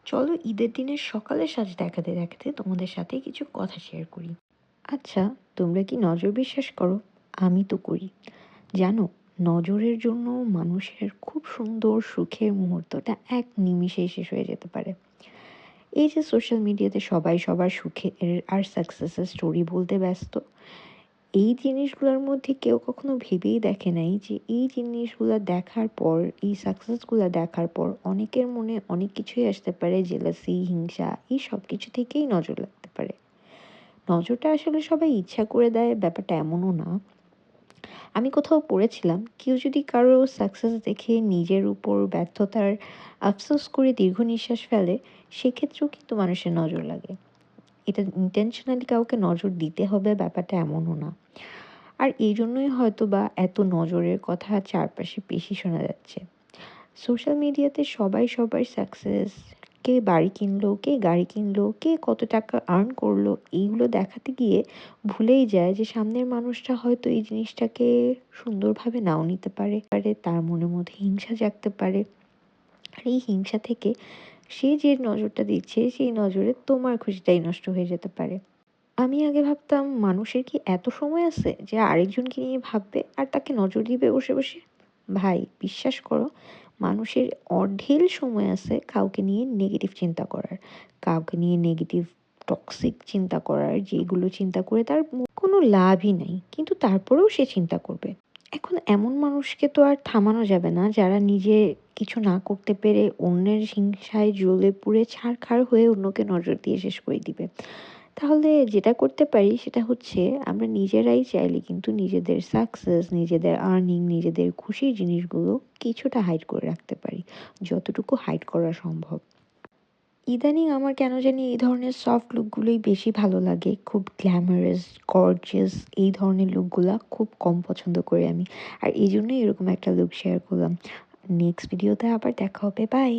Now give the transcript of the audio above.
চলো ঈদের দিনের সকালের সাজ দেখাতে দেখাতে তোমাদের সাথে কিছু কথা শেয়ার করি। আচ্ছা, তোমরা কি নজর বিশ্বাস করো? আমি তো করি। জানো, নজরের জন্য মানুষের খুব সুন্দর সুখের মুহূর্তটা এক নিমিষেই শেষ হয়ে যেতে পারে। এই যে সোশ্যাল মিডিয়াতে সবাই সবার সুখের আর সাকসেসের স্টোরি বলতে ব্যস্ত, এই জিনিসগুলোর মধ্যে কেউ কখনো ভেবেই দেখে নাই যে এই জিনিসগুলো দেখার পর, এই সাকসেসগুলো দেখার পর অনেকের মনে অনেক কিছুই আসতে পারে, জেলাসি, হিংসা, এই সব কিছু থেকেই নজর লাগতে পারে। নজরটা আসলে সবাই ইচ্ছা করে দেয় ব্যাপারটা এমনও না। আমি কোথাও পড়েছিলাম, কেউ যদি কারো সাকসেস দেখে নিজের উপর ব্যর্থতার আফসোস করে দীর্ঘ নিঃশ্বাস ফেলে, সেক্ষেত্রেও কিন্তু মানুষের নজর লাগে। এটা ইন্টেনশনালি কাউকে নজর দিতে হবে ব্যাপারটা এমনও না। আর এই জন্যই হয়তো বা এত নজরের কথা চারপাশে বেশি শোনা যাচ্ছে। সোশ্যাল মিডিয়াতে সবাই সবার সাকসেস, কে বাড়ি কিনলো, কে গাড়ি কিনলো, কে কত টাকা আর্ন করলো, এইগুলো দেখাতে গিয়ে ভুলেই যায় যে সামনের মানুষটা হয়তো এই জিনিসটাকে সুন্দরভাবে নাও নিতে পারে পারে, তার মনের মধ্যে হিংসা জাগতে পারে। আর এই হিংসা থেকে সে যে নজরটা দিচ্ছে, সেই নজরে তোমার খুশিটাই নষ্ট হয়ে যেতে পারে। আমি আগে ভাবতাম মানুষের কি এত সময় আছে যে আরেকজনকে নিয়ে ভাববে আর তাকে নজর দিবে বসে বসে। ভাই, বিশ্বাস করো, মানুষের অঢেল সময় আছে কাউকে নিয়ে নেগেটিভ চিন্তা করার, কাউকে নিয়ে নেগেটিভ টক্সিক চিন্তা করার, যেগুলো চিন্তা করে তার কোনো লাভই নাই, কিন্তু তারপরেও সে চিন্তা করবে। এখন এমন মানুষকে তো আর থামানো যাবে না যারা নিজে কিছু না করতে পেরে অন্যের হিংসায় জ্বলে পুড়ে ছারখার হয়ে অন্যকে নজর দিয়ে শেষ করে দিবে। তাহলে যেটা করতে পারি সেটা হচ্ছে, আমরা নিজেরাই চাইলে কিন্তু নিজেদের সাকসেস, নিজেদের আর্নিং, নিজেদের খুশির জিনিসগুলো কিছুটা হাইড করে রাখতে পারি, যতটুকু হাইড করা সম্ভব। ইদানিং আমার কেন জানি এই ধরনের সফট লুকগুলোই বেশি ভালো লাগে, খুব গ্ল্যামারাস, গর্জিয়াস, এই ধরনের লুকগুলা খুব কম পছন্দ করি আমি। আর এই জন্যই এরকম একটা লুক শেয়ার করলাম। নেক্সট ভিডিওতে আবার দেখা হবে, বাই।